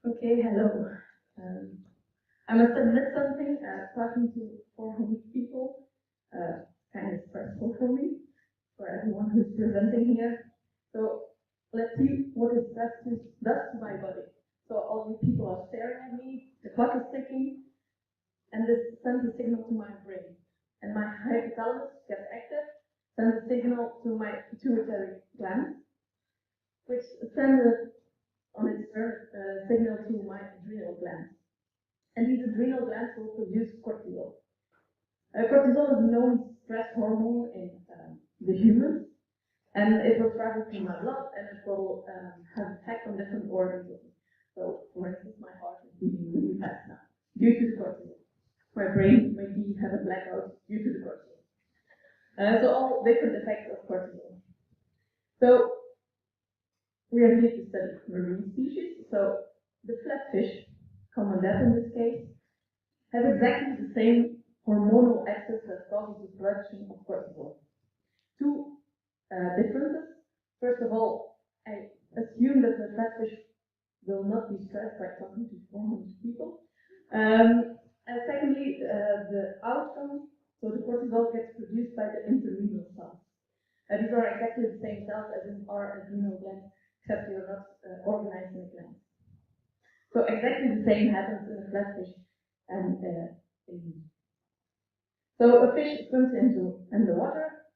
Okay, hello. I must admit something, talking to 400 people, kind of stressful for me, for everyone who's presenting here. So let's see what is stress does to my body. So all you people are staring at me, the clock is ticking, and this sends a signal to my brain. And my hypothalamus gets active, sends a signal to my pituitary gland, which sends on its turn signal to my adrenal glands. And these adrenal glands will produce cortisol. Cortisol is a known stress hormone in the humans, and it will travel through my blood and it will have effect on different organs. So, for instance, my heart is beating really fast now due to the cortisol. My brain maybe have a blackout due to the cortisol. So all different effects of cortisol. So we are here to study marine species. So the flatfish, common death in this case, has exactly the same hormonal axis that causes the production of cortisol. Two differences. First of all, I assume that the flatfish will not be stressed by talking to 400 people. And secondly, the outcome, so the cortisol gets produced by the interrenal cells. These are exactly the same cells as in our adrenal glands, except they are not organized in a gland. So exactly the same happens in a flatfish and so a fish swims in the water,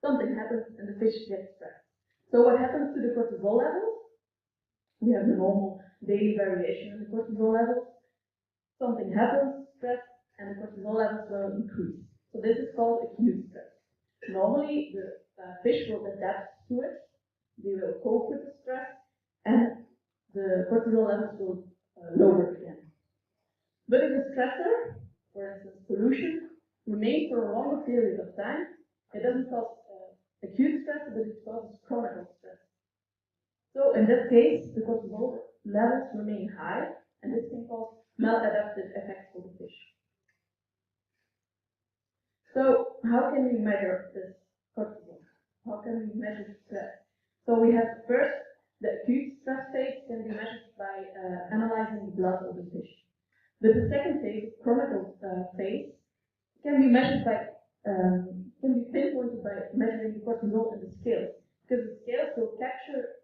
something happens and the fish gets stressed. So what happens to the cortisol levels? We have the normal daily variation in the cortisol levels. Something happens, stress, and the cortisol levels will increase. So this is called acute stress. Normally, the fish will adapt to it. They will cope with the stress, and the cortisol levels will lower again. But if the stressor, for instance pollution, remains for a longer period of time, it doesn't cause acute stress, but it causes chronic stress. So in this case, the cortisol levels remain high, and this can cause maladaptive effects for the fish. So how can we measure this cortisol? How can we measure stress? So we have first the acute stress phase can be measured by analyzing the blood of the fish. But the second phase, chronic phase, can be measured by can be pinpointed by measuring the cortisol in the scales, because the scales will capture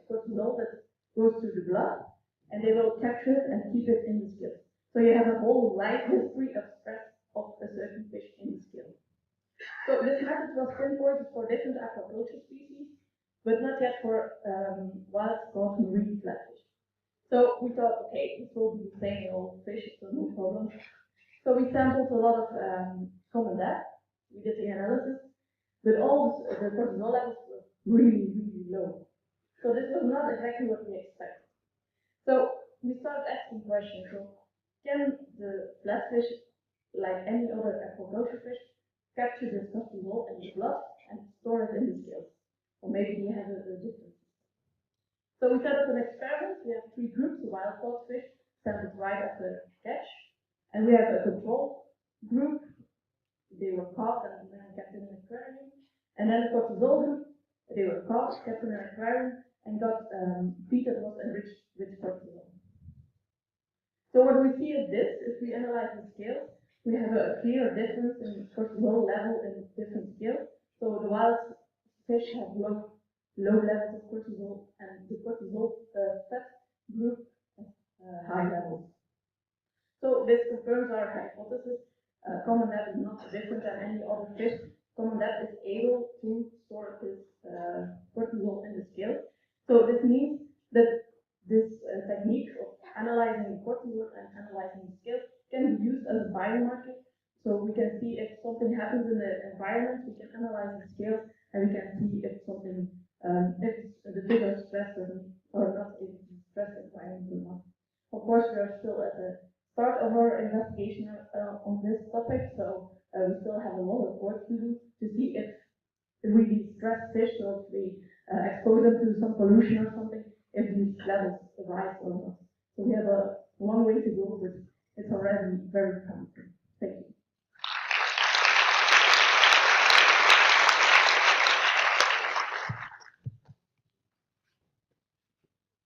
cortisol that goes through the blood, and they will capture it and keep it in the scales. So you have a whole life history of stress of a certain fish in the scale. So this method was pinpointed for different aquaculture species, but not yet for wild-caught marine flatfish. So we thought, okay, this will be the same in all fish, so no problem. So we sampled a lot of common death. We did the analysis, but all the cortisol levels were really, really low. So this was not exactly what we expected. So we started asking questions. So can the flatfish, like any other aquaculture fish, capture this cortisol in the blood and store it in the scales? Or maybe they have a difference. So we set up an experiment. We have three groups: wild-caught fish sampled right after catch, and we have a control group. They were caught and then kept in an aquarium, and then the cortisol group. They were caught, kept in an aquarium, and got feed that was enriched with cortisol. So what we see is this: if we analyze the scales, we have a clear difference in cortisol level in different scales. So the wild fish have low levels of cortisol, and the cortisol fat group has high levels. So this confirms our hypothesis. Common death is not different than any other fish. Common death is able to store this cortisol in the scale. So this means that this technique of analyzing cortisol and analyzing the scale can be used as a biomarker. So we can see if something happens in the environment, we can analyze the scales, and we can see if something, if the fish are stressed or not, if it's a stressed environment or not. Of course, we are still at the start of our investigation on this topic, so we still have a lot of work to do to see if we stress fish, or if we expose them to some pollution or something, if these levels rise or not. So we have a long way to go, but it's already very promising.